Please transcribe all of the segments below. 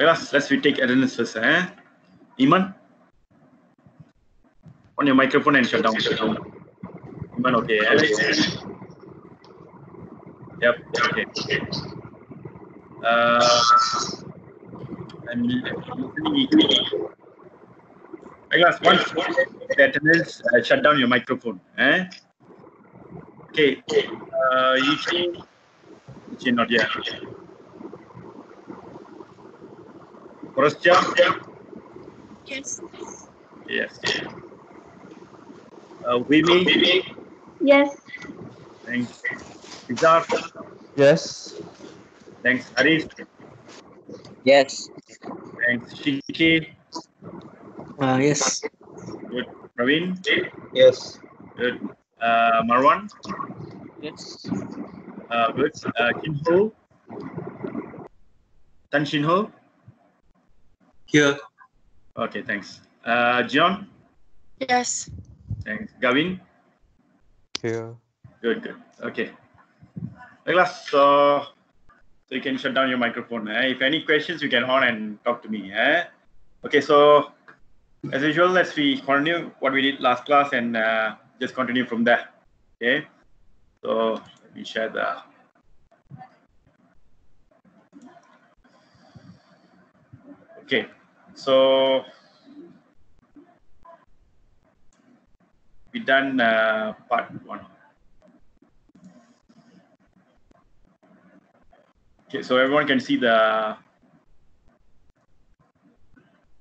Let's retake attendance first. Iman, on your microphone and shut down. Iman, okay. Yep. Okay. I'm listening. Once the attendance, shut down your microphone. Okay. Yuchi not here. Korostia? Yes. Yes. Vimi? Yes. Thanks. Izar? Yes. Thanks. Haris? Yes. Thanks. Shiki? Yes. Good. Praveen? Yes. Good. Marwan? Yes. Good. Shinho? Tan Shinho? Here. Okay, thanks. John? Yes. Thanks. Gavin? Here. Good. Okay. So you can shut down your microphone. If any questions, you can on and talk to me. Okay, so as usual, let's continue what we did last class and just continue from there. Okay. So let me share the. Okay. So we done part 1. Okay, so everyone can see the.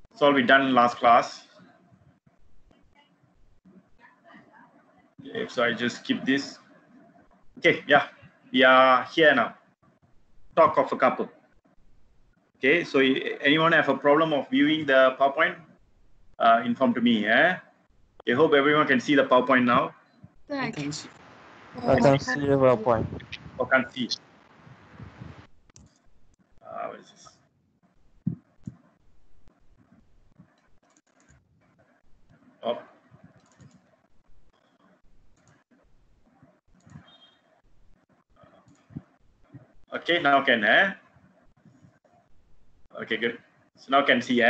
That's all we done last class. Okay, so I just skip this. Okay, yeah, we are here now. Talk of a couple. Okay, so anyone have a problem of viewing the PowerPoint? Inform to me. I hope everyone can see the PowerPoint now. I can see. I can see the PowerPoint. Or can't see. What is this? Oh. Okay, now can. Okay, good. So now can see.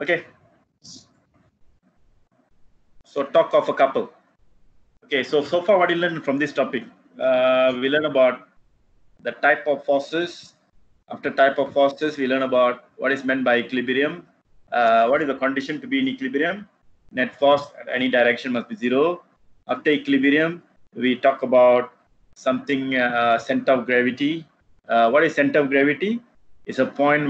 Okay. So talk of a couple. Okay, so far what you learned from this topic? We learned about the type of forces. After type of forces, we learn about what is meant by equilibrium. What is the condition to be in equilibrium? Net force at any direction must be 0. After equilibrium, we talk about something center of gravity. What is center of gravity? It's a point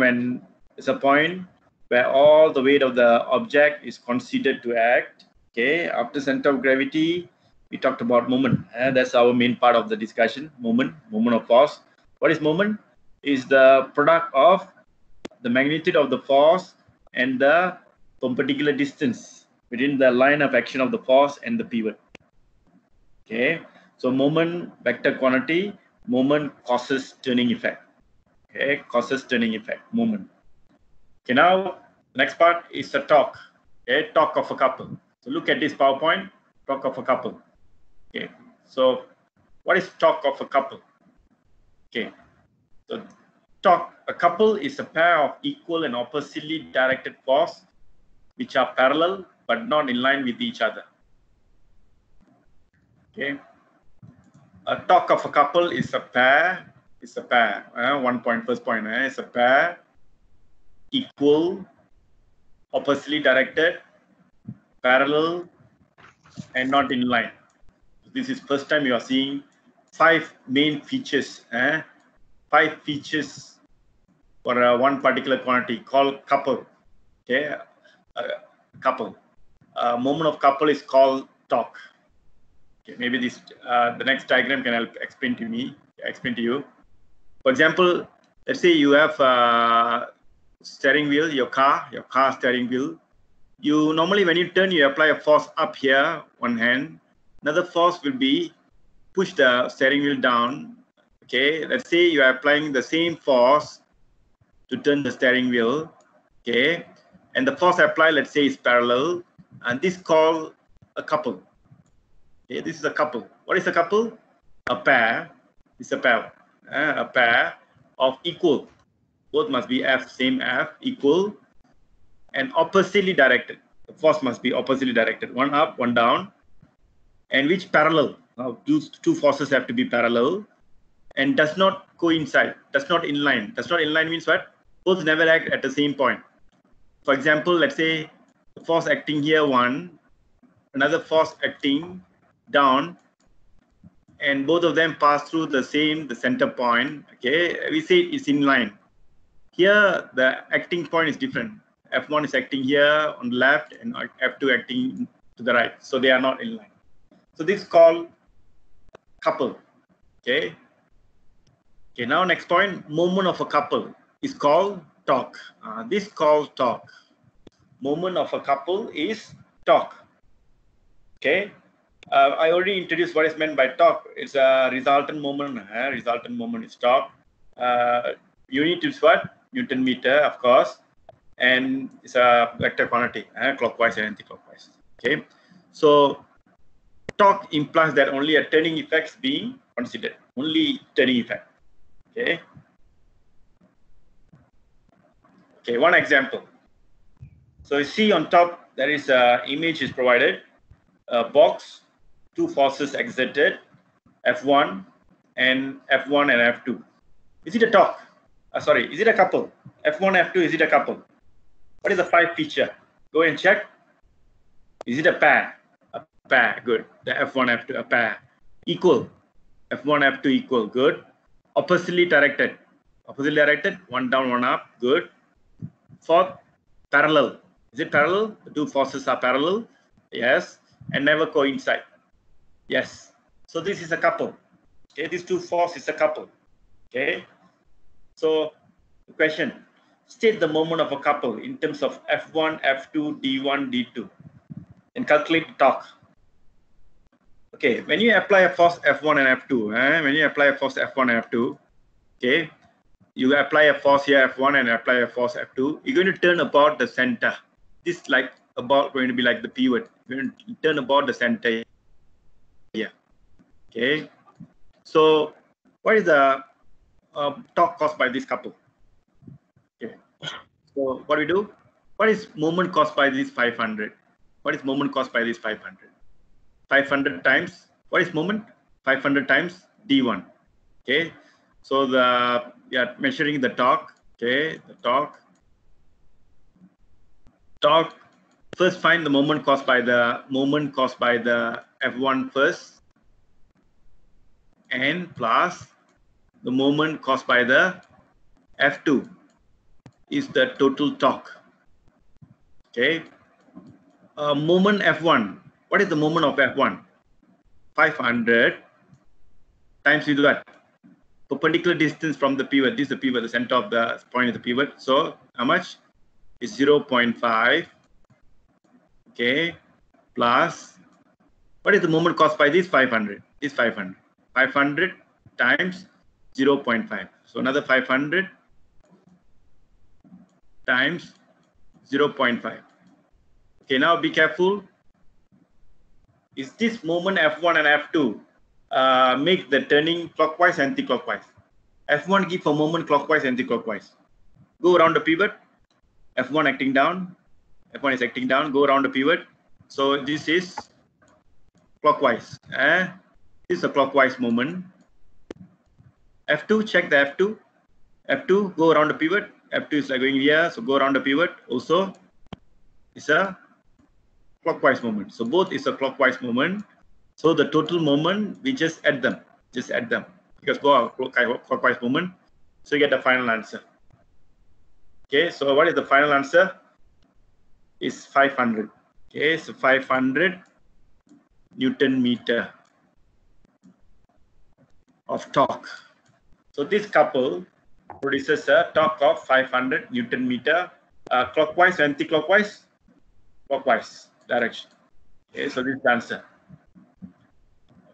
where all the weight of the object is considered to act. Okay. After center of gravity, we talked about moment. That's our main part of the discussion. Moment of force. What is moment? Is the product of the magnitude of the force and the perpendicular distance between the line of action of the force and the pivot. Okay, so moment vector quantity, moment causes turning effect. Okay, causes turning effect, moment. Okay, now next part is the talk. Okay, talk of a couple. So look at this PowerPoint, talk of a couple. Okay, so what is talk of a couple? Okay, so a couple is a pair of equal and oppositely directed force which are parallel but not in line with each other. Okay. A talk of a couple is a pair. It's a pair. First point. It's a pair, equal, oppositely directed, parallel, and not in line. This is first time you are seeing 5 main features. 5 features for one particular quantity called couple. Okay, couple. Moment of couple is called torque. Okay, maybe this the next diagram can help explain to you. For example, let's say you have steering wheel, your car steering wheel. You normally when you turn, you apply a force up here, one hand. Another force will be push the steering wheel down. Okay, let's say you are applying the same force to turn the steering wheel. Okay, and the force applied, let's say, is parallel, and this is called a couple. Okay, this is a couple. What is a couple? A pair. It's a pair. A pair of equal both must be F, same F, equal, and oppositely directed. The force must be oppositely directed, one up, one down, and which parallel. Now, these two forces have to be parallel and does not coincide, does not inline. Does not inline means what? Both never act at the same point. For example, let's say the force acting here one, another force acting down, and both of them pass through the center point. Okay, we say it's in line. Here the acting point is different. F1 is acting here on the left and F2 acting to the right, so they are not in line. So this is called couple. Okay, now next point, moment of a couple is called torque. This is called torque. Moment of a couple is torque. Okay, I already introduced what is meant by torque. It's a resultant moment. Resultant moment is torque. Unit is what? Newton meter, of course, and it's a vector quantity, clockwise and anti-clockwise. Okay, so torque implies that only a turning effect is being considered. Only turning effect. Okay. Okay, one example. So you see on top there is a image is provided. A box, two forces exerted, F1 and F2. Is it a torque? Sorry, is it a couple? F1, F2, is it a couple? What is the 5 feature? Go and check. Is it a pair? A pair, good. The F1, F2, a pair. Equal. F1, F2 equal, good. Oppositely directed. Oppositely directed, one down, one up, good. Fourth, parallel. Is it parallel? The two forces are parallel. Yes. And never coincide. Yes. So this is a couple. Okay, these two forces is a couple. Okay. So the question, state the moment of a couple in terms of F1, F2, D1, D2, and calculate the torque. Okay, when you apply a force F1 and F2, when you apply a force F1 and F2, okay, you apply a force here F1 and apply a force F2, you're going to turn about the center. This is like about going to be like the pivot. You're going to turn about the center here. Okay, so what is the torque caused by this couple? Okay, so what do we do? What is moment caused by this 500? What is moment caused by this 500? 500 times, what is moment? 500 times D1. Okay, so we are measuring the torque. Okay, the torque. First find the moment caused by the F1 first, and plus the moment caused by the F2 is the total torque. Okay, moment F1. What is the moment of F1? 500 times with what? Perpendicular distance from the pivot. This is the pivot, the center of the point of the pivot. So how much? Is 0.5. Okay, plus what is the moment caused by this 500? Is 500. 500 times 0.5. So another 500 times 0.5. Okay, now be careful. Is this moment F1 and F2 make the turning clockwise, anti-clockwise? F1 give a moment clockwise, anti-clockwise. Go around the pivot. F1 acting down. F1 is acting down. Go around the pivot. So this is clockwise. This is a clockwise moment. F2, check the F2. F2, go around the pivot. F2 is like going here, so go around the pivot. Also, it's a clockwise moment. So both is a clockwise moment. So the total moment, we just add them. Because both are clockwise moment. So you get the final answer. Okay, so what is the final answer? Is 500. Okay, so 500 Newton meter of torque. So this couple produces a torque of 500 Newton meter, clockwise, anti-clockwise, clockwise direction. Okay, so this is the answer.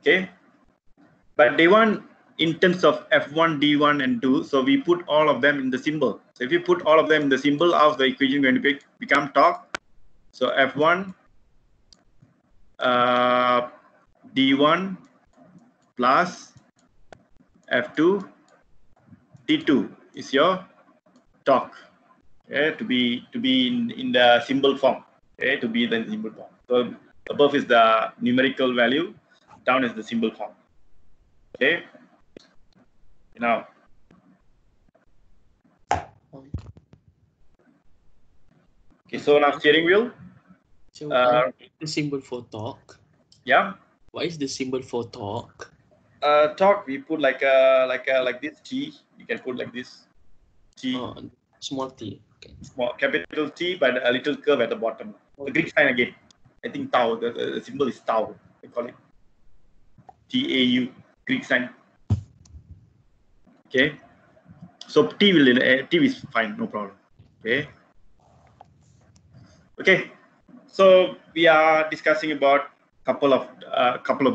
Okay, but they want in terms of F1, D1, and 2, so we put all of them in the symbol. So if you put all of them in the symbol, how's the equation going to become torque? So F1 D1 plus F2 D2 is your torque. Okay, to be in the symbol form. Okay, to be the symbol form. So above is the numerical value, down is the symbol form. Okay. Now. Okay, so now steering wheel. So the symbol for torque. Yeah. What is the symbol for torque? Torque we put like this T. You can put like this T. Oh, small T. Okay. Small capital T, but a little curve at the bottom. The Greek sign again. I think tau. The symbol is tau. They call it TAU. Greek sign. Okay. So T is fine, no problem. Okay. Okay. So we are discussing about couple of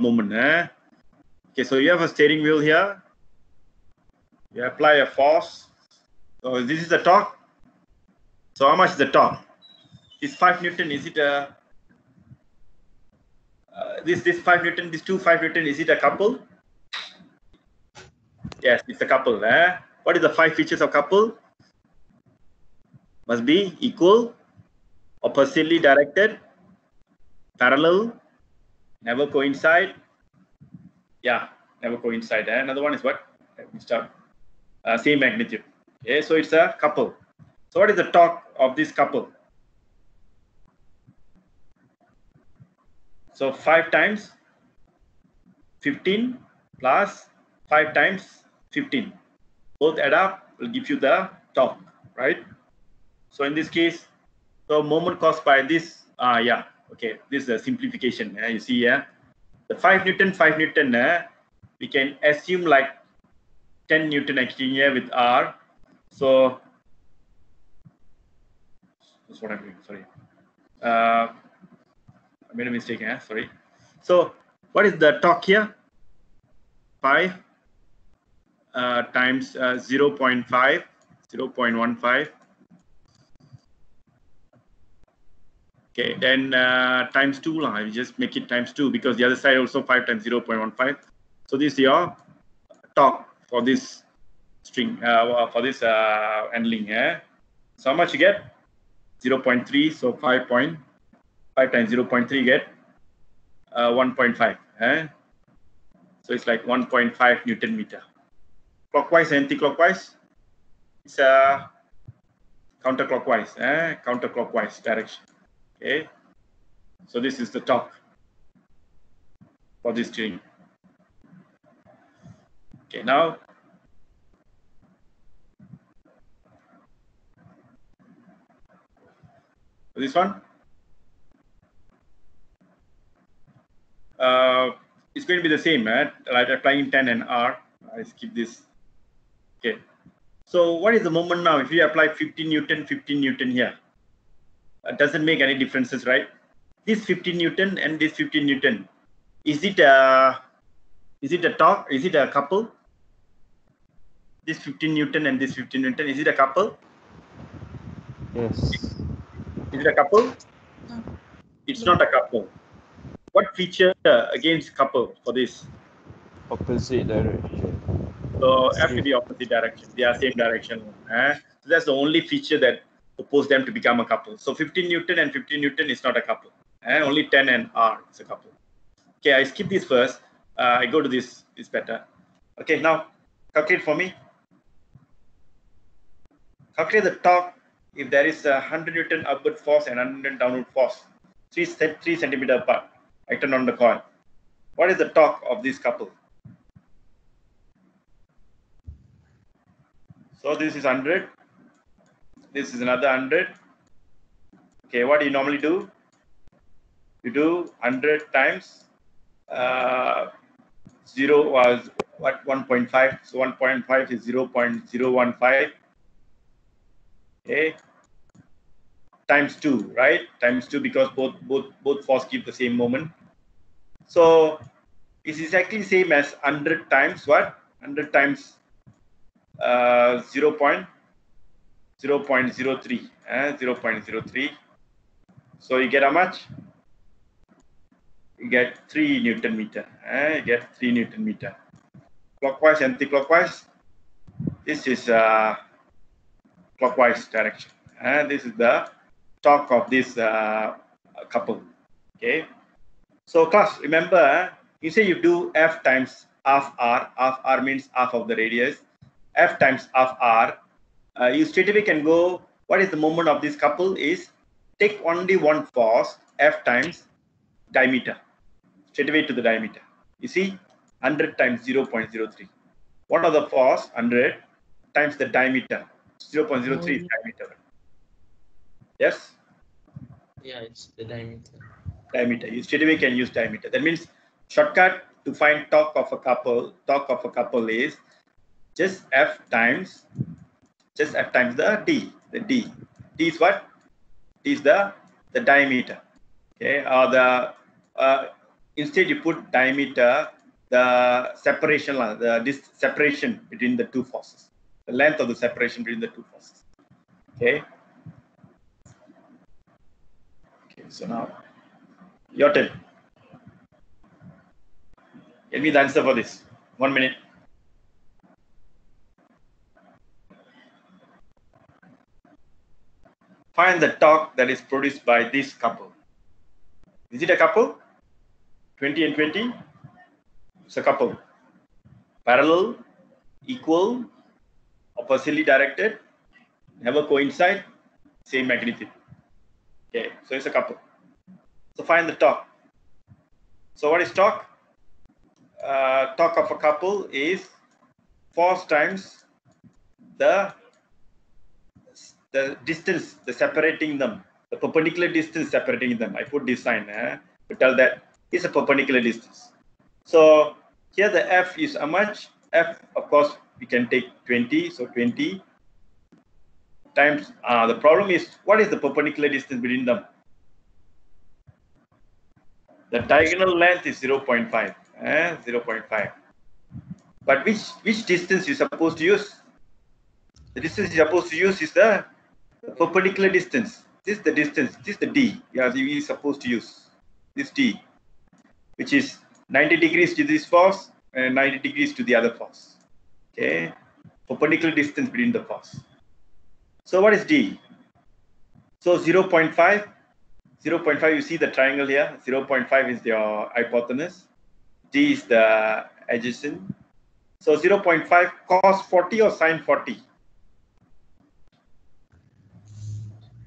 moments. Okay. So you have a steering wheel here. You apply a force. So this is the torque. So how much is the torque? This 5 Newton, is it a this 5 Newton, this 5 Newton, is it a couple? Yes, it's a couple. What is the 5 features of couple? Must be equal, oppositely directed, parallel, never coincide. Yeah, never coincide. Another one is what? Let me start. Same magnitude. Okay, so it's a couple. So what is the torque of this couple? So 5 times 15 plus 5 times 15. Both add up will give you the torque, right? So in this case, so moment caused by this, yeah, okay, this is a simplification. You see here, the 5 Newton, we can assume like 10 Newton actually here with R. So that's what I'm doing, sorry. I made a mistake, sorry. So what is the torque here? 5 times 0.5, 0.15. Okay, then times 2, I just make it times 2 because the other side also 5 times 0.15. So this is your torque for this string, for this handling. So how much you get? 0.3, so 5 times 0.3 you get 1.5. So it's like 1.5 Newton meter. Clockwise and anti-clockwise, it's counterclockwise, counterclockwise direction. Okay, so this is the torque for this steering. Okay, now this one, it's going to be the same, like applying 10 and R. I skip this. Okay, so what is the moment now? If you apply 15 Newton here, it doesn't make any differences, right? This 15 Newton and this 15 Newton, is it a torque? Is it a couple? This 15 Newton and this 15 Newton, is it a couple? Yes. Is it a couple? No. It's not a couple. What feature against couple for this? Opposite direction. So have to be opposite direction. They are same direction. So that's the only feature that oppose them to become a couple. So 15 Newton and 15 Newton is not a couple. Only 10 and R is a couple. Okay, I skip this first. I go to this. It's better. Okay, now calculate for me. Calculate the torque if there is a 100 Newton upward force and 100 Newton downward force. 3 centimeter apart. I turn on the coil. What is the torque of this couple? So this is 100. This is another 100. Okay, what do you normally do? You do 100 times 0 was what 1.5. So 1.5 is 0.015. Okay. Times 2, right? Times 2 because both force give the same moment. So it's exactly same as 100 times what? 100 times 0.03. 0.03. So you get how much? You get 3 Newton meter. You get 3 Newton meter. Clockwise, anti-clockwise. This is clockwise direction. And this is the torque of this couple. Okay. So class, remember, you say you do F times half R. Half R means half of the radius. F times half R. You straight away can go, what is the moment of this couple is, take only one force, F times diameter. Straight away to the diameter. You see, 100 times 0.03. What are the force? 100 times the diameter. 0.03 is diameter. Yes? Yeah, it's the diameter. Diameter. You straight away can use diameter. That means shortcut to find torque of a couple is just F times the D. The D. D is what? D is the diameter. Okay. Or the instead you put diameter, the separation, this separation between the two forces, the length of the separation between the two forces. Okay. Okay. So now your turn. Give me the answer for this. 1 minute. Find the torque that is produced by this couple. Is it a couple? 20 and 20? It's a couple. Parallel, equal, oppositely directed, never coincide, same magnitude. Okay, so it's a couple. So find the torque. So what is torque? Torque of a couple is force times the distance, the separating them, the perpendicular distance separating them. I put this sign to tell that it's a perpendicular distance. So here the F is how much? F, of course, we can take 20. So 20 times, the problem is, what is the perpendicular distance between them? The diagonal length is 0.5. 0.5. But which distance you're supposed to use? The distance you're supposed to use is the perpendicular distance. This is the distance. This is the D. You're supposed to use this D, which is 90 degrees to this force and 90 degrees to the other force. Okay, perpendicular distance between the force. So what is D? So 0.5. 0.5. You see the triangle here. 0.5 is your hypotenuse. D is the adjacent. So 0.5 cos 40 or sin 40?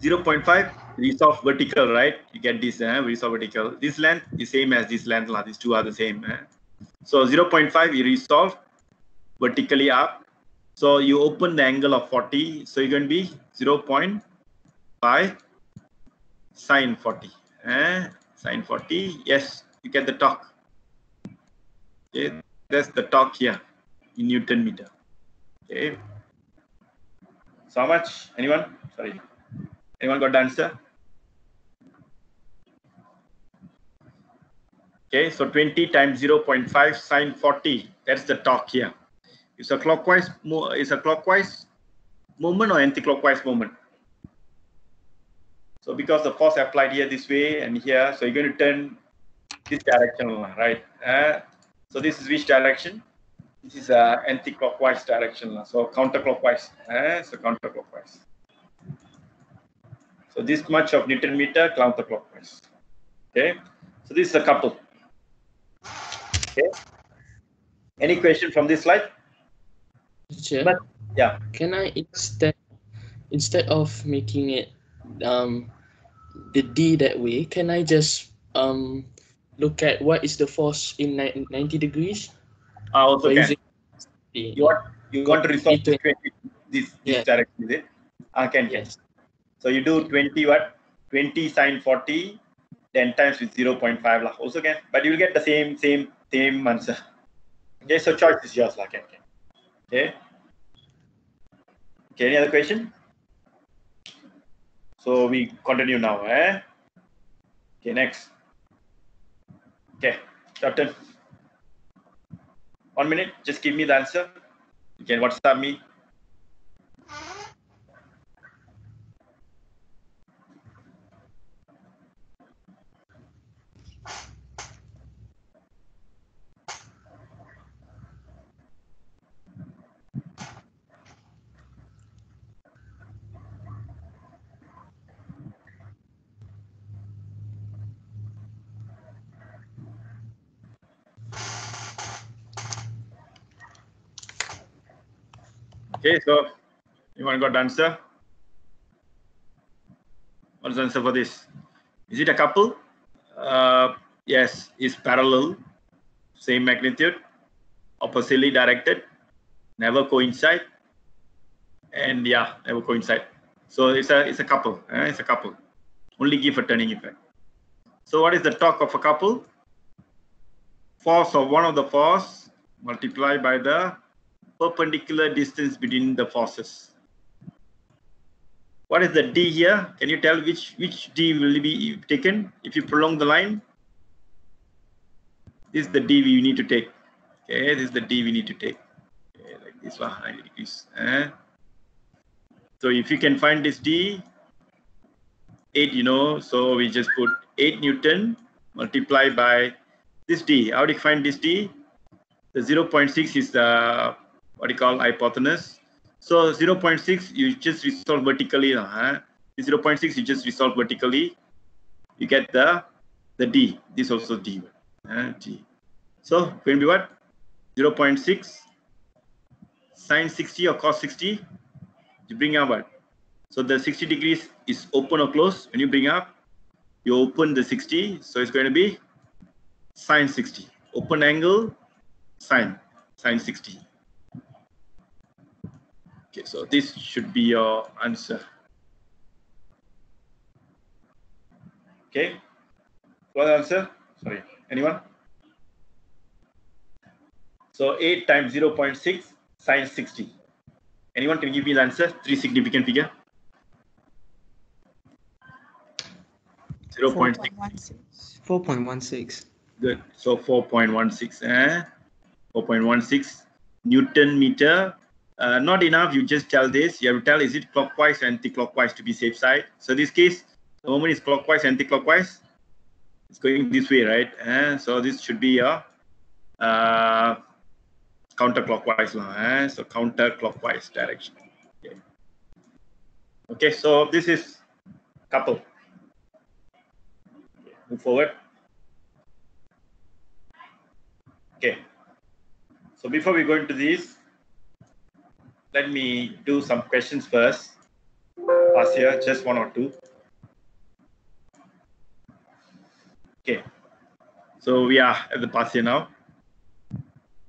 0.5 resolve vertical, right? You get this resolve vertical. This length is same as this length. These two are the same. So 0.5 you resolve vertically up. So you open the angle of 40. So you're going to be 0.5 sin 40. Sin 40. Yes, you get the torque. Okay, that's the torque here in Newton meter. Okay. So how much? Anyone? Sorry. Anyone got the answer? Okay, so 20 times 0.5 sin 40. That's the torque here. It's a clockwise moment or anti-clockwise moment. So because the force applied here this way and here, so you're going to turn this direction, right? So this is which direction? This is anti-clockwise direction. So counterclockwise. So counterclockwise. So this much of Newton meter counterclockwise. Okay. So this is a couple. Okay. Any question from this slide? Teacher, But, yeah. can I instead of making it the D that way, can I just look at what is the force in 90 degrees? Also can. D. You want to resolve this direction, is it? Can. Yes. So you do 20 what? 20 sin 40, then times with 0.5 lah. Also can, but you will get the same answer. Okay, so choice is yours lah. Can. Okay. Okay. Any other question? So we continue now. Okay. Next. Okay. Captain. 1 minute. Just give me the answer. You can WhatsApp me. Okay, so anyone got the answer? What's the answer for this? Is it a couple? Yes, it's parallel, same magnitude, oppositely directed, never coincide, and yeah, never coincide. So it's a couple. It's a couple. Only give a turning effect. So what is the torque of a couple? Force of one of the force multiplied by the perpendicular distance between the forces. What is the D here? Can you tell which D will be taken if you prolong the line? This is the D we need to take. Okay, this is the D we need to take. Okay, like this one, 90 degrees. So if you can find this D, 8, you know, so we just put 8 Newton multiplied by this D. How do you find this D? The 0.6 is the what you call hypotenuse. So 0.6 you just resolve vertically. 0.6 you just resolve vertically. You get the D. This also D. D. So going to be what? 0.6 sine 60 or cos 60. You bring up what? So the 60 degrees is open or closed. When you bring up, you open the 60. So it's going to be sine 60. Open angle, sine 60. Okay, so this should be your answer. Okay, what's the answer? Sorry, anyone? So 8 times 0.6 sine 60. Anyone can give me the answer? 3 significant figure. 0.6. 4.16. Good. So 4.16. 4.16 Newton meter. Not enough. You just tell this. You have to tell is it clockwise or anti-clockwise to be safe side. So this case, the moment is clockwise, anti-clockwise. It's going this way, right? So this should be a counterclockwise. So counterclockwise direction. Okay, so this is couple. Move forward. Okay. So before we go into this, let me do some questions first. Pass here, just 1 or 2. Okay. So we are at the pass here now.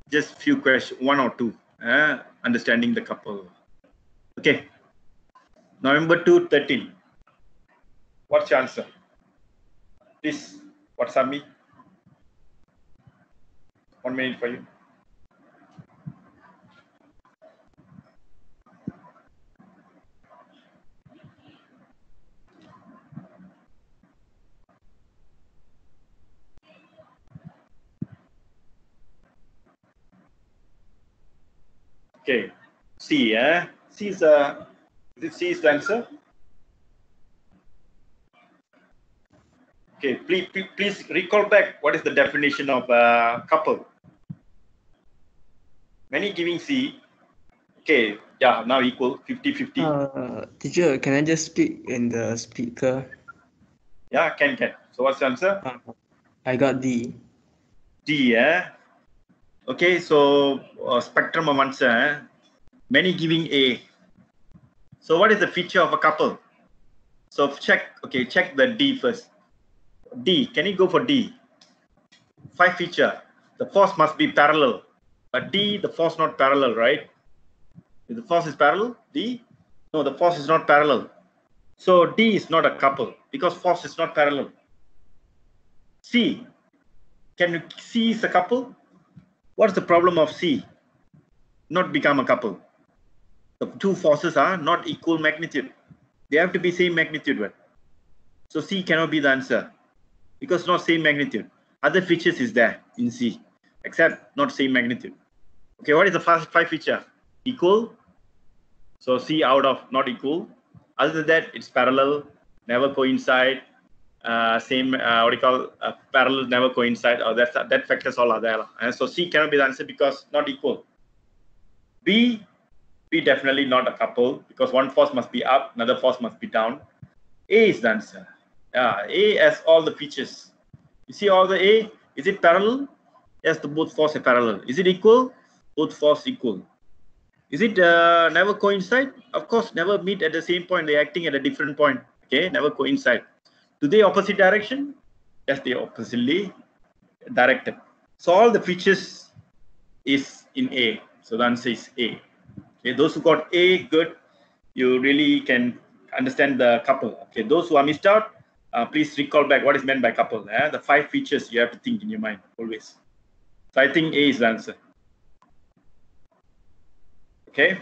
Just few questions, 1 or 2. Understanding the couple. Okay. November 2, 13. What's your answer? Please, WhatsApp me. 1 minute for you. Okay, C. C is the C is the answer. Okay, please recall back what is the definition of a couple. Many giving C. Okay, yeah, now equal 50-50. Teacher, can I just speak in the speaker? Yeah, can. So what's the answer? I got D. D. Okay, so spectrum of answer. Many giving A. So what is the feature of a couple? So check the D first. D, can you go for D? 5 feature. The force must be parallel. But D, the force not parallel, right? If the force is parallel, D? No, the force is not parallel. So D is not a couple because force is not parallel. C, can you C is a couple? What's the problem of C? Not become a couple. The 2 forces are not equal magnitude. They have to be same magnitude. Right? So C cannot be the answer because not same magnitude. Other features is there in C, except not same magnitude. Okay, what is the first 5 feature? Equal. So C out of not equal. Other than that, it's parallel, never coincide. Same what you call parallel, never coincide. Or that factors all are there. And so C cannot be the answer because not equal. B definitely not a couple because one force must be up, another force must be down. A is the answer. A has all the features. You see all the A, is it parallel? Yes, the both forces are parallel. Is it equal? Both forces equal. Is it never coincide? Of course, never meet at the same point. They're acting at a different point. Okay, never coincide. Do they opposite direction? Yes, they oppositely directed. So all the features is in A. So the answer is A. Okay, those who got A, good. You really can understand the couple. Okay, those who are missed out, please recall back what is meant by couple. The 5 features you have to think in your mind always. So I think A is the answer. Okay,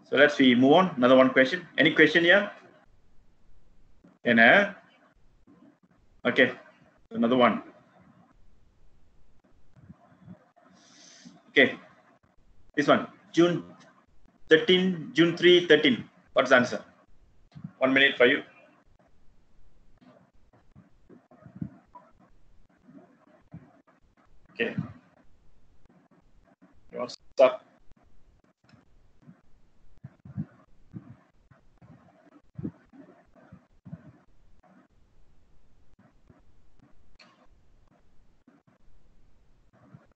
so let's move on. Another one question. Any question here? Okay, another one. Okay, this one, June 13, June 3, 13. What's the answer? 1 minute for you. Okay. What's up?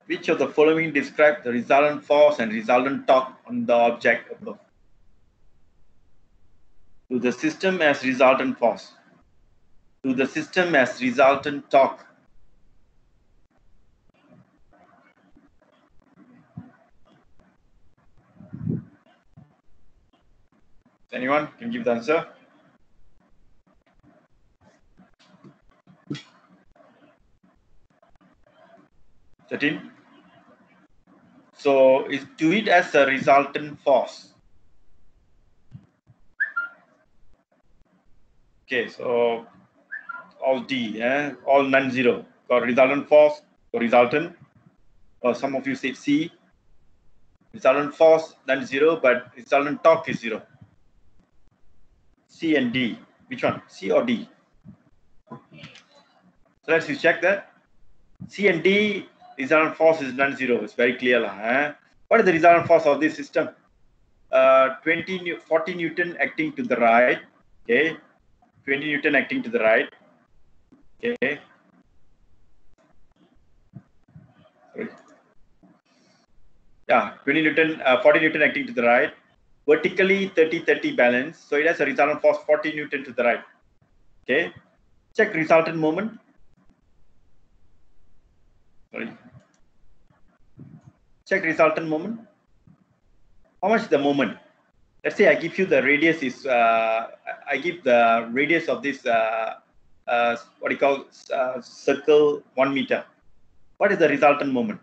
Which of the following describe the resultant force and resultant torque on the object above? To the system as resultant force. To the system as resultant torque. Anyone can give the answer? So is to it as a resultant force. Okay, so all D, all non-zero. Got resultant force, got resultant. Or some of you say C. Resultant force non-zero, but resultant torque is 0. C and D. Which one? C or D? So let's check that. C and D, resultant force is non-zero. It's very clear. What is the resultant force of this system? 40 Newton acting to the right. Okay. 20 Newton acting to the right. Okay. Sorry. Yeah, 20 Newton, 40 Newton acting to the right. Vertically 30-30 balance. So it has a resultant force 40 Newton to the right. Okay. Check resultant moment. Sorry. Check resultant moment. How much is the moment? Let's say I give you the radius is I give the radius of this what you call circle 1 meter. What is the resultant moment?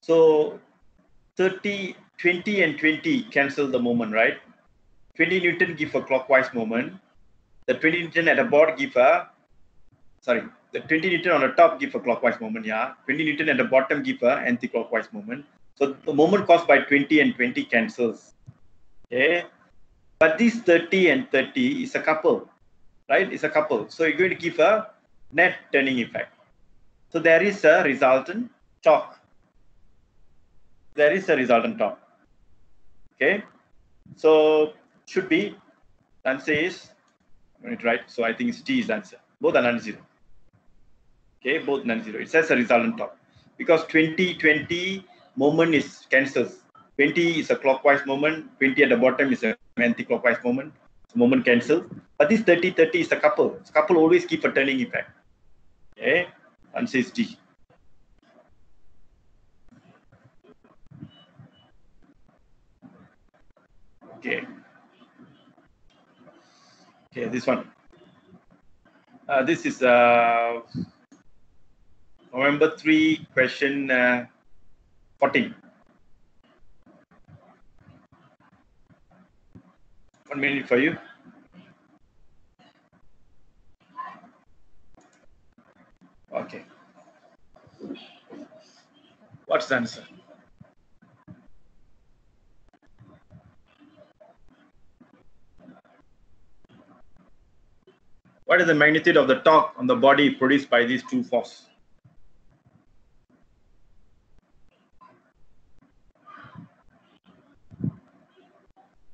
So 30, 20 and 20 cancel the moment, right? 20 Newton give a clockwise moment. The 20 Newton at the bottom give a the 20 Newton on the top give a clockwise moment, yeah. 20 Newton at the bottom give a anti-clockwise moment. So the moment caused by 20 and 20 cancels. Okay. But this 30 and 30 is a couple, right? It's a couple. So you're going to give a net turning effect. So there is a resultant torque. There is a resultant torque. Okay. So should be, answer is, right? So I think it's D is the answer. Both are non-zero. Okay, both non-zero. It says a resultant torque. Because 20-20 moment is cancels. 20 is a clockwise moment, 20 at the bottom is an anti-clockwise moment. So moment cancels. But this 30-30 is a couple. So couple always keep a turning effect. Okay, answer is D. Okay. Okay, this one. This is November 3, question 14. 1 minute for you. Okay. What's the answer? What is the magnitude of the torque on the body produced by these two forces?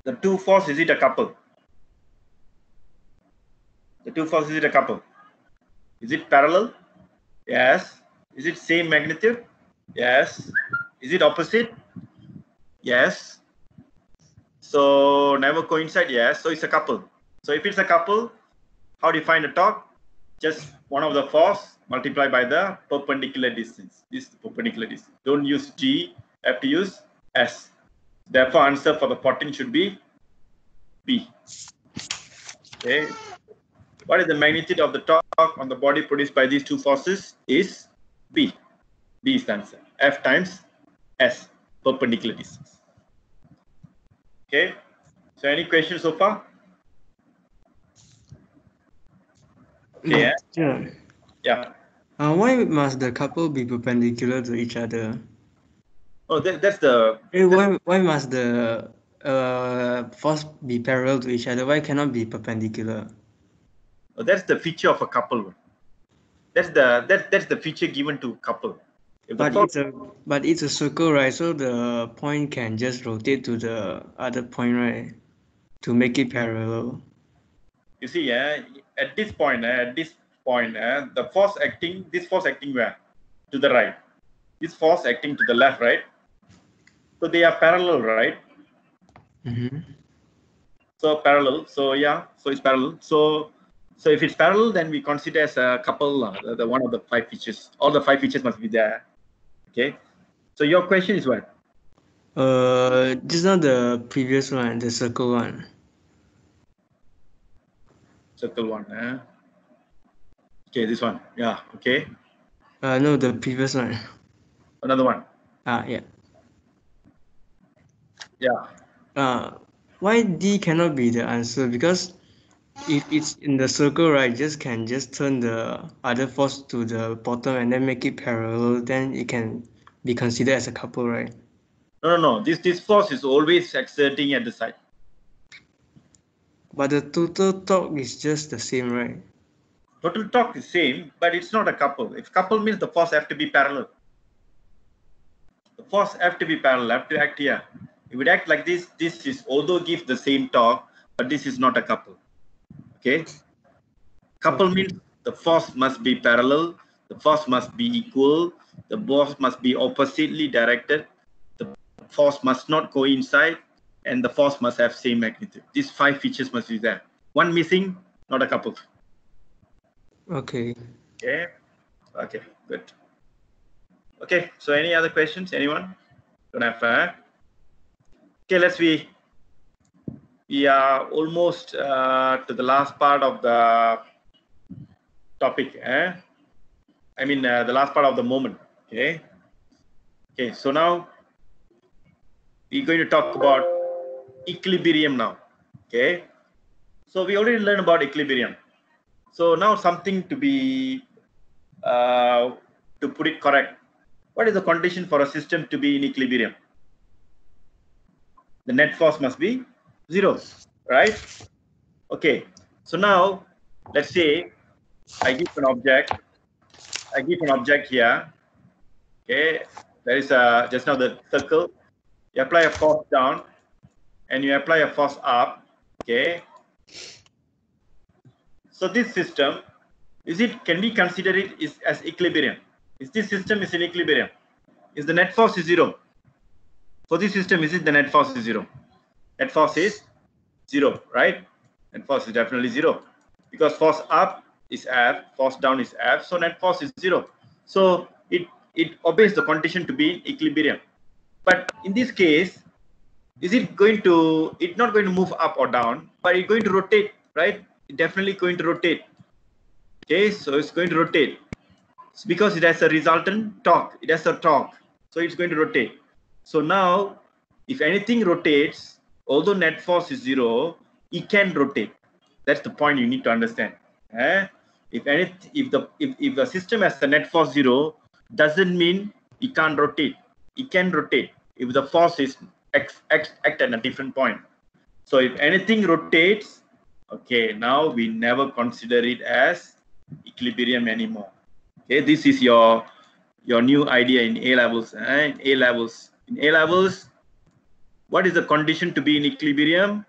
The two forces, is it a couple? The two forces, is it a couple? Is it parallel? Yes. Is it same magnitude? Yes. Is it opposite? Yes. So never coincide, yes. So it's a couple. So if it's a couple, how do you find the torque? Just one of the force multiplied by the perpendicular distance. This is the perpendicular distance. Don't use G, have to use S. Therefore, answer for the 14 should be B. Okay. What is the magnitude of the torque on the body produced by these two forces? Is B. B is the answer. F times S, perpendicular distance. Okay. So any questions so far? Okay. Sure. Yeah. Why must the couple be perpendicular to each other? Oh, that's the. Why must the force be parallel to each other? Why cannot be perpendicular? Oh, that's the feature of a couple. That's the feature given to couple. If the force, But it's a circle, right? So the point can just rotate to the other point, right? To make it parallel. you see, at this point, the force acting, this force acting where? To the right. This force acting to the left, right? So they are parallel, right? Mm-hmm. So parallel. So yeah. So it's parallel. So if it's parallel, then we consider as a couple. The one of the 5 features. All the 5 features must be there. Okay. So your question is what? Just not the previous one, the circle one. Circle one. Okay, this one. Yeah. Okay. No, the previous one. Another one. Yeah. Yeah. Why D cannot be the answer? Because if it's in the circle, right, can just turn the other force to the bottom and then make it parallel, then it can be considered as a couple, right? No. This force is always exerting at the side. But the total torque is just the same, right? Total torque is same, but it's not a couple. If couple means the force have to be parallel. The force have to be parallel, have to act here. If it act like this is although gives the same torque, but this is not a couple. Okay. Couple means the force must be parallel, the force must be equal, the force must be oppositely directed, the force must not coincide, and the force must have same magnitude. These 5 features must be there. One missing, not a couple. Okay. Okay, good. Okay, so any other questions? Anyone? Don't have. Okay, we are almost to the last part of the topic. I mean, the last part of the moment. Okay. So now we're going to talk about equilibrium now. Okay. So we already learned about equilibrium. So now something to be to put it correct. What is the condition for a system to be in equilibrium? The net force must be 0, right? Okay. So now let's say I give an object here. Okay, there is just now the circle. You apply a force down and you apply a force up. Okay. So this system, can we consider it as equilibrium? Is this system is in equilibrium? Is the net force is 0? For this system, is it the net force is 0? Net force is 0, right? Net force is definitely 0. Because force up is F, force down is F, so net force is 0. So it obeys the condition to be in equilibrium. But in this case, it's not going to move up or down, but it's going to rotate, right? It's definitely going to rotate. Okay, so it's going to rotate. It's because it has a resultant torque. It has a torque, so it's going to rotate. So now, if anything rotates, although net force is 0, it can rotate. That's the point you need to understand. If the system has a net force 0, doesn't mean it can't rotate. It can rotate if the force is act at a different point. So if anything rotates, okay, now we never consider it as equilibrium anymore. Okay, this is your new idea in A levels. In A levels, what is the condition to be in equilibrium?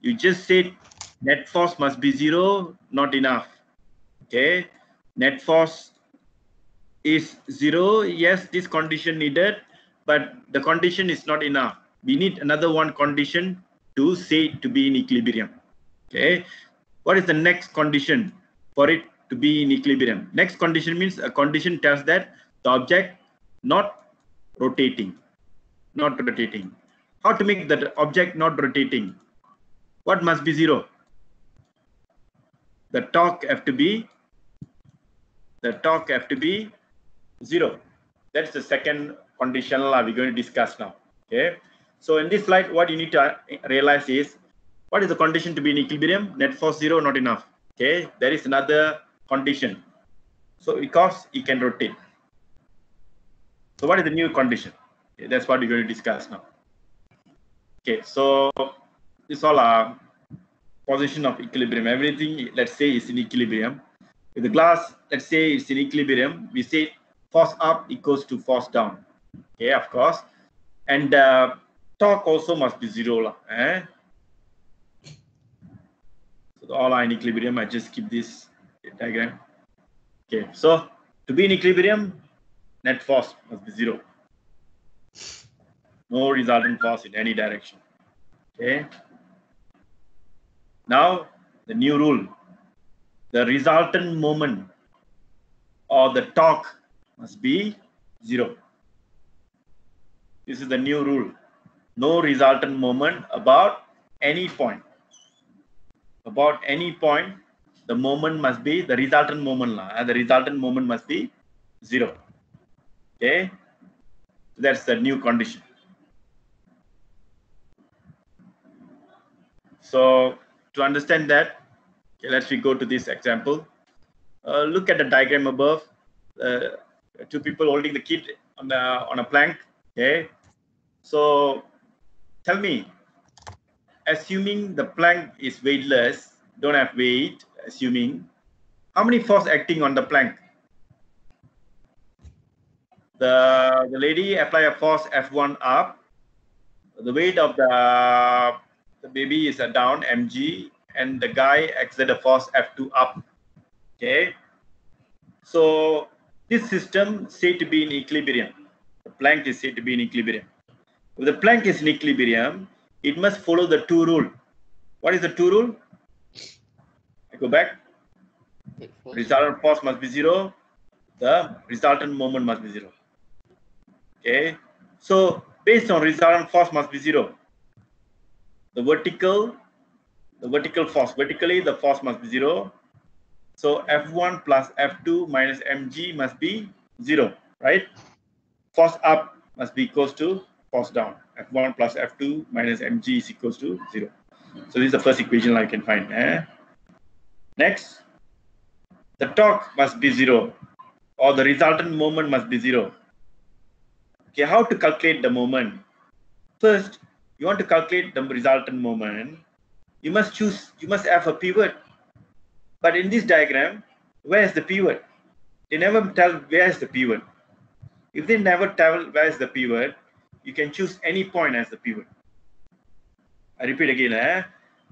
You just said net force must be 0, not enough. Okay, net force is 0. Yes, this condition needed, but the condition is not enough. we need another one condition to say it to be in equilibrium. Okay, what is the next condition for it to be in equilibrium? Next condition means a condition tells that the object not rotating. How to make that object not rotating? What must be 0? The torque have to be 0. That's the second condition we're going to discuss now. Okay, so in this slide, what you need to realize is, what is the condition to be in equilibrium? Net force 0, not enough. Okay, there is another condition. So because it can rotate. So what is the new condition? Okay, that's what we're going to discuss now. Okay, so this all are position of equilibrium. Everything, let's say, is in equilibrium. With the glass, let's say it's in equilibrium. We say force up equals to force down. Okay, of course. And torque also must be 0. So all are in equilibrium. I just keep this diagram. Okay, so to be in equilibrium, net force must be 0. No resultant force in any direction. Okay. Now the new rule: the resultant moment or the torque must be 0. This is the new rule. No resultant moment about any point. About any point, the moment must be the resultant moment, and the resultant moment must be 0. Okay, that's the new condition. So to understand that, okay, let's go to this example. Look at the diagram above. Two people holding the kid on a plank. Okay, so tell me, assuming the plank is weightless, don't have weight, assuming, how many force acting on the plank? The lady apply a force F1 up. The weight of the baby is down, mg, and the guy exert a force F2 up. Okay, so this system said to be in equilibrium. The plank is said to be in equilibrium. If the plank is in equilibrium, it must follow the 2 rule. What is the 2 rule? I go back. Resultant force must be 0. The resultant moment must be 0. Okay, so based on resultant force must be 0. The vertical force, vertically the force must be 0. So F1 plus F2 minus mg must be 0, right? Force up must be equals to force down. F1 plus F2 minus mg is equals to 0. So this is the first equation I can find. Next, the torque must be 0, or the resultant moment must be 0. Okay, how to calculate the moment? First, you want to calculate the resultant moment. You must have a pivot. But in this diagram, where is the pivot? They never tell where is the pivot. If they never tell where is the pivot, you can choose any point as the pivot. I repeat again.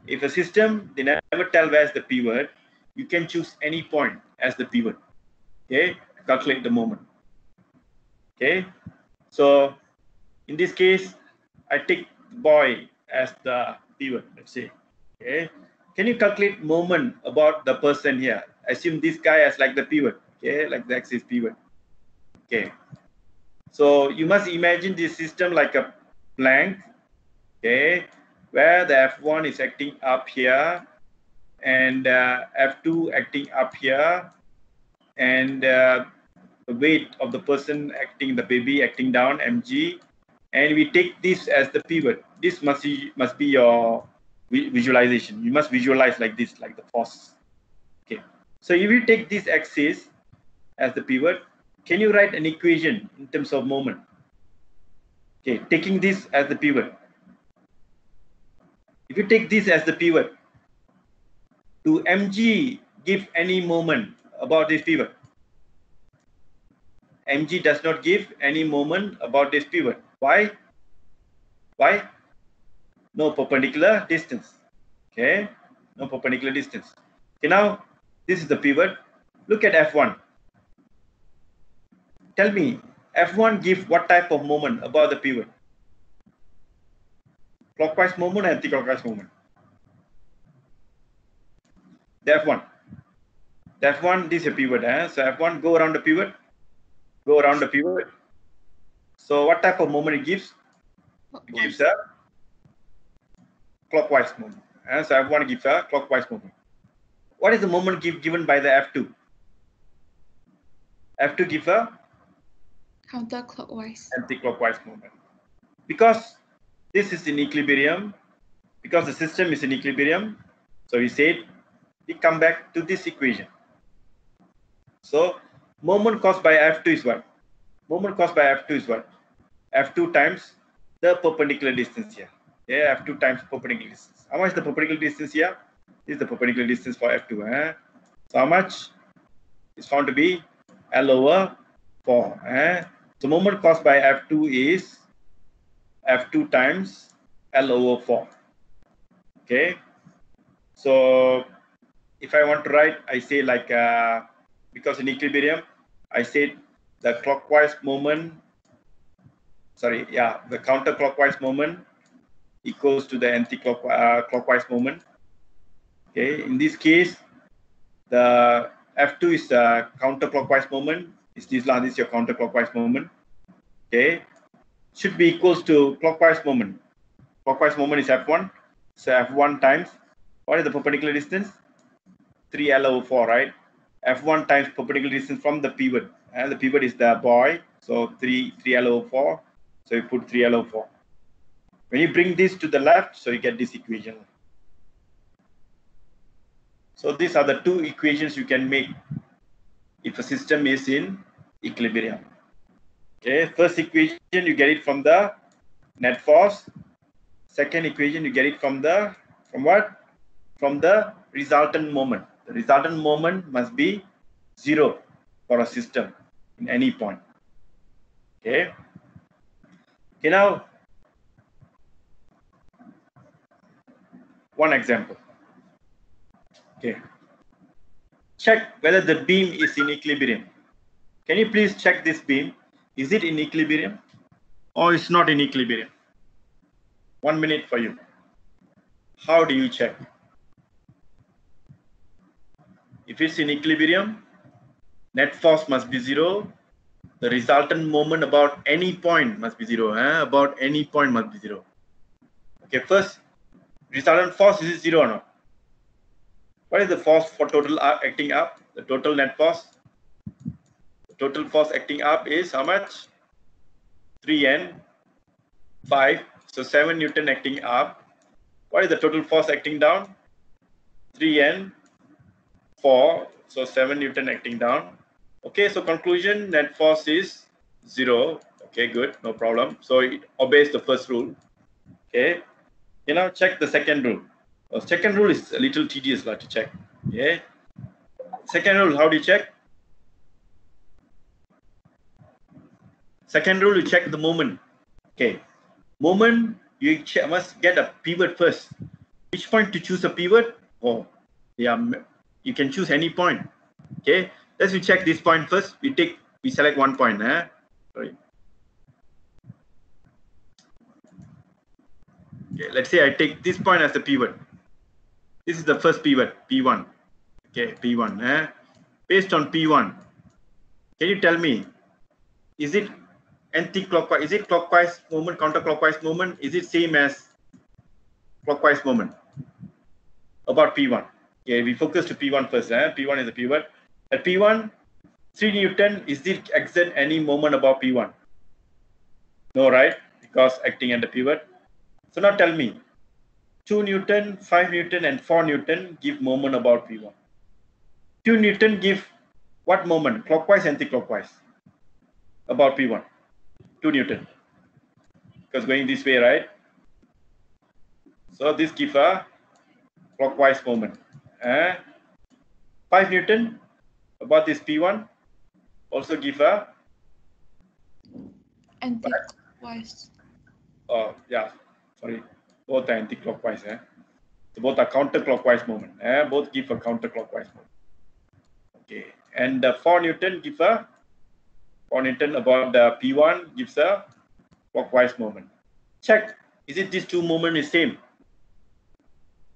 If a system, they never tell where is the pivot, you can choose any point as the pivot. Okay, to calculate the moment. Okay, so in this case, I take the boy as the pivot, let's say. Okay, can you calculate moment about the person here? Assume this guy as like the pivot. Okay, like the axis pivot. Okay, so you must imagine this system like a plank. Okay, where the F1 is acting up here, and F2 acting up here, and the weight of the person acting, the baby acting down, mg, and we take this as the pivot. This must be your visualization. You must visualize like this, like the force. Okay, so if you take this axis as the pivot, can you write an equation in terms of moment? Okay, taking this as the pivot. If you take this as the pivot, do mg give any moment about this pivot? Mg does not give any moment about this pivot. Why? Why? No perpendicular distance. Okay, no perpendicular distance. Okay, now this is the pivot. Look at F1. Tell me, F1 give what type of moment about the pivot? clockwise movement, anti-clockwise movement. The F1. The F1, this is a pivot. So F1, go around the pivot. Go around the pivot. So what type of moment it gives? It gives a clockwise movement. So F1 gives a clockwise movement. What is the moment given by the F2? F2 gives a counterclockwise. Anti-clockwise movement. Because this is in equilibrium, because the system is in equilibrium, so we said we come back to this equation. So moment caused by F2 is what? Moment caused by F2 is what? F2 times the perpendicular distance here. Yeah, F2 times perpendicular distance. How much is the perpendicular distance here? This is the perpendicular distance for F2. So how much is found to be L over 4. So moment caused by F2 is F2 times L over 4. Okay. So if I want to write, I say like, because in equilibrium, I said the clockwise moment, the counterclockwise moment equals to the anti-clockwise moment. Okay. In this case, the F2 is the counterclockwise moment. This is your counterclockwise moment. Okay. Should be equals to clockwise moment. Clockwise moment is F1. So F1 times, what is the perpendicular distance? 3L over 4, right? F1 times perpendicular distance from the pivot. And the pivot is the boy. So 3L over 4. So you put 3L over 4. When you bring this to the left, so you get this equation. So these are the two equations you can make if a system is in equilibrium. Okay, first equation you get it from the net force. Second equation you get it from what? From the resultant moment. The resultant moment must be 0 for a system in any point. Okay. Okay, now one example. Okay. Check whether the beam is in equilibrium. Can you please check this beam? Is it in equilibrium or it's not in equilibrium? 1 minute for you. How do you check? If it's in equilibrium, net force must be 0. The resultant moment about any point must be 0. About any point must be 0. Okay, first, resultant force, is it 0 or not? What is the force for total acting up? The total net force? The total force acting up is how much? 3N, 5. So 7 Newton acting up. What is the total force acting down? 3N, 4. So 7 Newton acting down. Okay, so conclusion, net force is 0. Okay, good, no problem. So it obeys the first rule. Okay, you now check the second rule. The second rule is a little tedious to check. Okay, second rule, how do you check? Second rule, you check the moment. Okay, moment, you must get a pivot first. Which point to choose a pivot? Oh, yeah, you can choose any point. Okay, let's check this point first. We select one point. Sorry. Okay, let's say I take this point as the pivot. This is the first pivot, P1. Okay, P1. Based on P1, can you tell me, is it anti-clockwise? Is it clockwise movement, counterclockwise movement? Is it same as clockwise movement? About P1. Okay, we focus to P1 first. P1 is the pivot. At P1, 3 Newton, is it exert any moment about P1? No, right? Because acting at the pivot. So now tell me, 2 Newton, 5 Newton, and 4 Newton give moment about P1. 2 Newton give what moment? Clockwise, anti-clockwise? About P1. 2 Newton. Because going this way, right? So this gives a clockwise moment. 5 Newton about this P1 also give a anti-clockwise. Oh, yeah, sorry. Both are anti-clockwise. So both are counterclockwise moment. Both give a counterclockwise moment. Okay, and 4 Newton give a 4 Newton about the P1 gives a clockwise moment. Check Is it these two moments is same?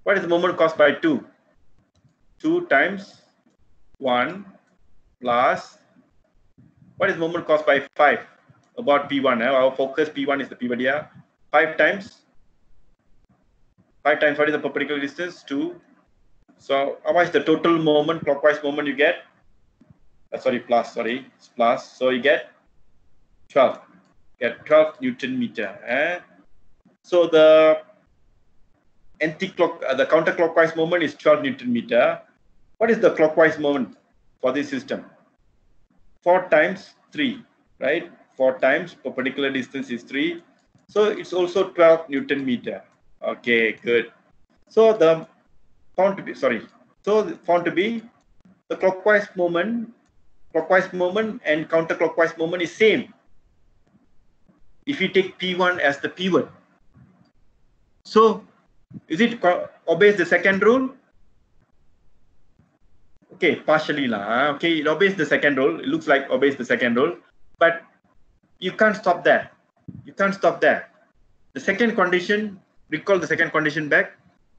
What is the moment caused by 2? 2 times 1 plus, what is the moment caused by 5? About P1, our focus P1 is the pivot here. 5 times, what is the perpendicular distance? 2. So how much the total moment, clockwise moment you get? Plus. So you get 12. Get 12 Newton meter. So the the counterclockwise moment is 12 Newton meter. What is the clockwise moment for this system? 4 times 3, right? 4 times perpendicular distance is 3. So it's also 12 Newton meter. Okay, good. So the found to be the clockwise moment and counterclockwise moment is same. If you take P1 as the pivot, so is it obeys the second rule? Okay, partially lah. Okay, it obeys the second rule. It looks like obeys the second rule, but you can't stop there. You can't stop there. The second condition, recall the second condition back.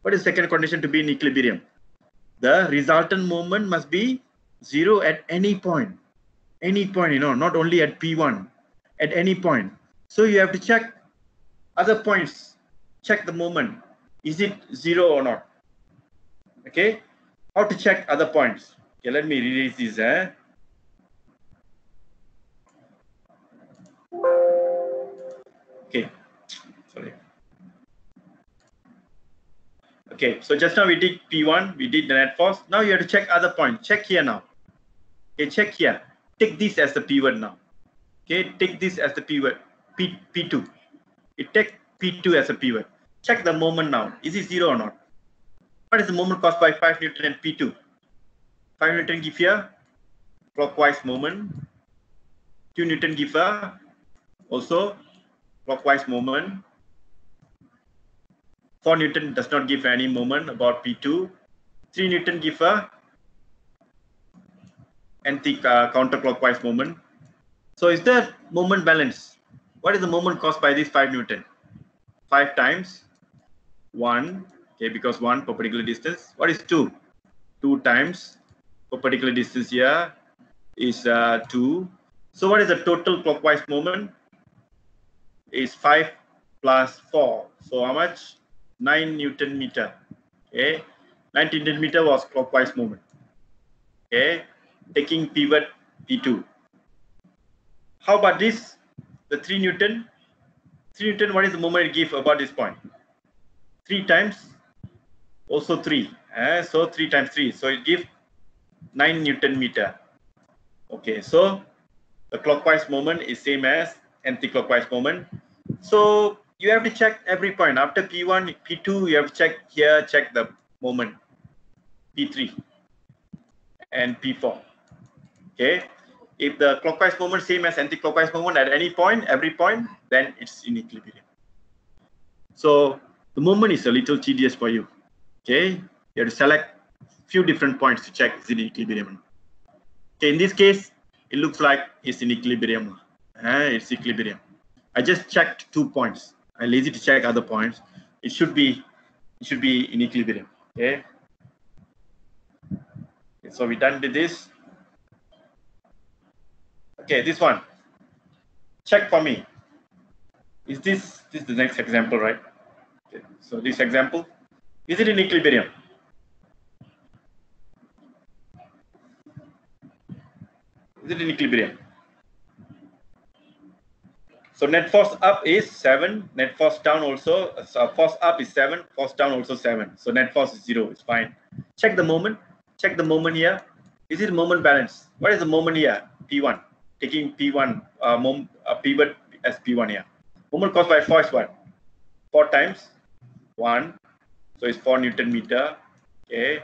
What is the second condition to be in equilibrium? The resultant moment must be 0 at any point. Any point, not only at P1, at any point. So you have to check other points. Check the moment. Is it 0 or not? Okay. How to check other points? Okay, let me erase this. Okay. Sorry. Okay, so just now we did P1, we did the net force. Now you have to check other points. Check here now. Okay, check here. Take this as the pivot now. Okay, take this as the pivot. P2. You take P2 as a pivot. Check the moment now. Is it 0 or not? What is the moment caused by 5 Newton and P2? 5 Newton give here clockwise moment. 2 Newton give also clockwise moment. 4 Newton does not give any moment about P2. 3 Newton give counterclockwise moment. So is there moment balance? What is the moment caused by this 5 Newton? 5 times 1, okay, because 1 perpendicular distance. What is 2? 2 times perpendicular distance here is 2. So what is the total clockwise moment? Is 5 plus 4. So how much? 9 Newton meter. Okay, 9 Newton meter was clockwise moment. Okay, taking pivot P2. How about this? The 3 Newton. 3 Newton, what is the moment it gives about this point? 3 times, also 3. So 3 times 3. So it gives 9 Newton meter. Okay, so the clockwise moment is same as anti-clockwise moment. So you have to check every point. After P1, P2, you have to check here, check the moment. P3 and P4. Okay. If the clockwise moment same as anti-clockwise moment at any point, every point, then it's in equilibrium. So the moment is a little tedious for you. Okay. You have to select few different points to check is it in equilibrium. Okay. In this case, it looks like it's in equilibrium. It's equilibrium. I just checked 2 points. I'm lazy to check other points. It should be in equilibrium. Okay. So we done with this. Okay, this one. Check for me. Is this the next example, right? Okay. So this example, is it in equilibrium? Is it in equilibrium? So net force up is 7, net force down also, force up is 7, force down also 7. So net force is 0, it's fine. Check the moment here. Is it moment balance? What is the moment here? P1, taking P1, pivot as P1 here. Moment caused by force what? 4 times 1, so it's 4 Newton meter. Okay.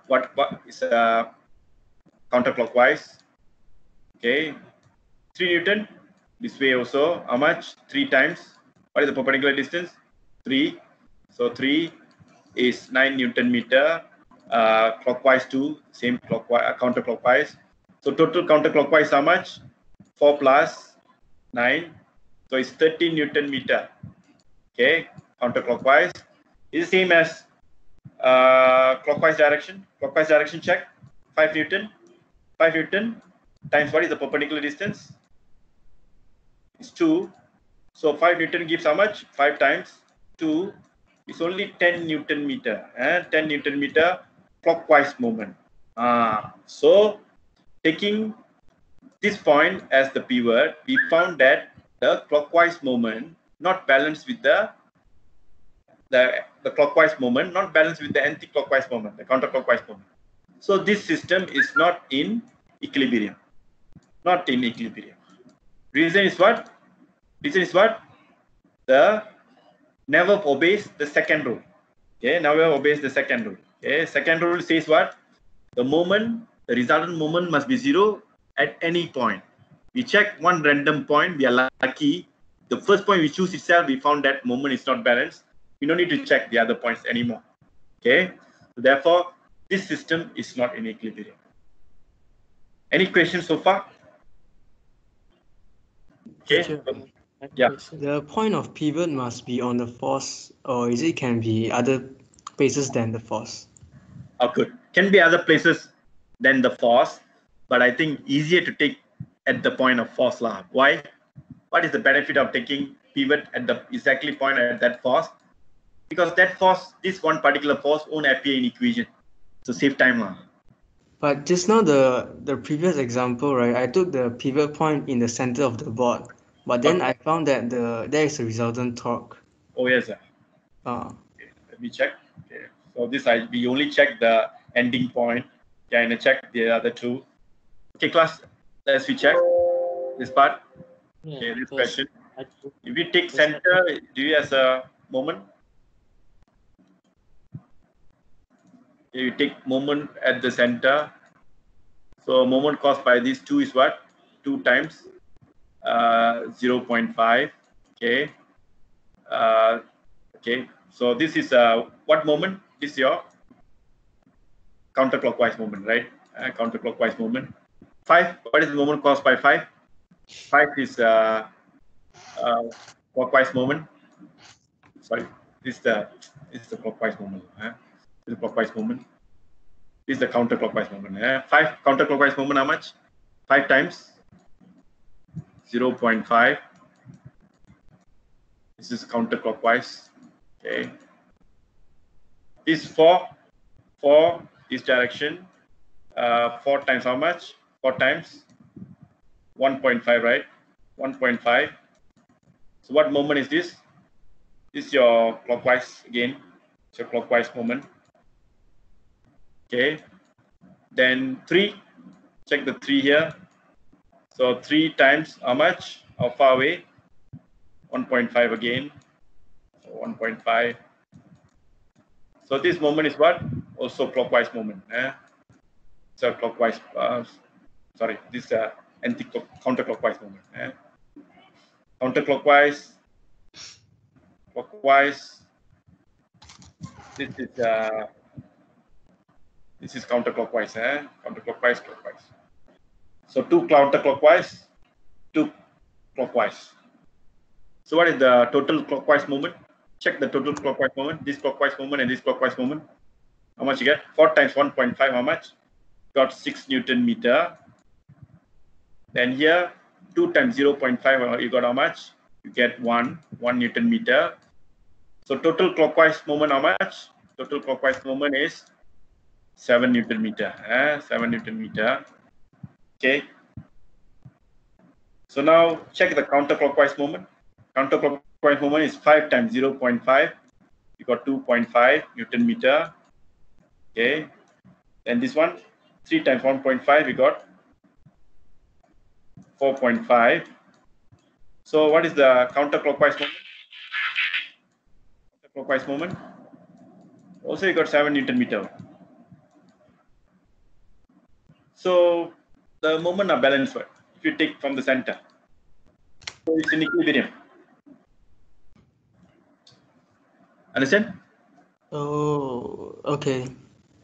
What is counterclockwise? Okay. 3 Newton. This way also, how much? 3 times. What is the perpendicular distance? 3. So 3 is 9 Newton meter. Clockwise 2, same clockwise, counterclockwise. So total counterclockwise how much? 4 plus 9. So it's 13 Newton meter. Okay, counterclockwise is the same as clockwise direction. Clockwise direction check 5 Newton. 5 Newton times what is the perpendicular distance? It's 2. So 5 Newton gives how much? 5 times 2 is only 10 Newton meter. 10 Newton meter clockwise moment. So taking this point as the pivot, we found that the clockwise moment not balanced with the clockwise moment, not balanced with the anti-clockwise moment, the counterclockwise moment. So this system is not in equilibrium. Not in equilibrium. Reason is what? Reason is what? The never obeys the second rule. Okay, never obeys the second rule. Okay, second rule says what? The moment, the resultant moment must be 0 at any point. We check one random point, we are lucky. The first point we choose itself, we found that moment is not balanced. We don't need to check the other points anymore. Okay, so therefore, this system is not in equilibrium. Any questions so far? Okay. Teacher, Yeah. the point of pivot must be on the force, or is it can be other places than the force? Oh, good. Can be other places than the force, but I think easier to take at the point of force lah. Why? What is the benefit of taking pivot at the exactly point at that force? Because that force, this one particular force won't appear in equation. So save time lah. But just now the previous example, right? I took the pivot point in the center of the board, but then I found that there is a resultant torque. Oh yes, sir. Okay, let me check. Okay, so this we only check the ending point. Yeah, and check the other two. Okay, class. Let's we check this part. Yeah, Okay, this first, question. If we take center, do you as a moment? You take moment at the center. So moment caused by these two is what? 2 times 0.5. Okay. Okay. So this is what moment? This is your counterclockwise moment, right? Counterclockwise moment. 5. What is the moment caused by 5? 5 is clockwise moment. Sorry, this is the clockwise moment. This is the clockwise moment. This is the counterclockwise moment. 5 counterclockwise moment, how much? 5 times 0.5. This is counterclockwise. Okay. This 4 this direction. 4 times how much? 4 times 1.5, right? 1.5. So what moment is this? This is your clockwise again. It's your clockwise moment. Okay. Then 3. Check the 3 here. So 3 times how much? How far away? 1.5 again. So 1.5. So this moment is what? Also clockwise moment. So clockwise. Sorry, this counterclockwise moment. Counterclockwise. Clockwise. This is counterclockwise. Counterclockwise, clockwise. So 2 counterclockwise, 2 clockwise. So what is the total clockwise moment? Check the total clockwise moment. This clockwise moment and this clockwise moment. How much you get? 4 times 1.5. How much? Got 6 Newton meter. Then here 2 times 0.5. You got how much? You get 1 Newton meter. So total clockwise moment how much? Total clockwise moment is 7 Newton meter. 7 Newton meter. Okay. So now check the counterclockwise moment. Counterclockwise moment is 5 times 0.5. You got 2.5 Newton meter. Okay. Then this one, 3 times 1.5, we got 4.5. So what is the counterclockwise moment? Counterclockwise moment. Also you got 7 Newton meter. So the moment are balanced if you take from the center. So it's in equilibrium. Understand? Oh, okay.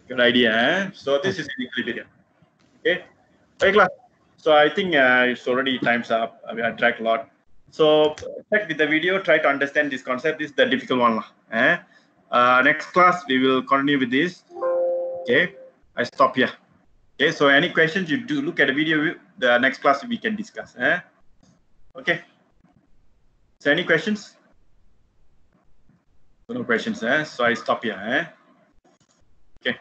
Good idea. So this is in equilibrium. Okay. Okay, class. So I think it's already time's up. I tracked a lot. So check with the video, try to understand this concept. This is the difficult one. Next class, we will continue with this. Okay, I stop here. Okay, so any questions, you do look at the video. The next class we can discuss. Okay. So any questions? No questions. So I stop here. Okay.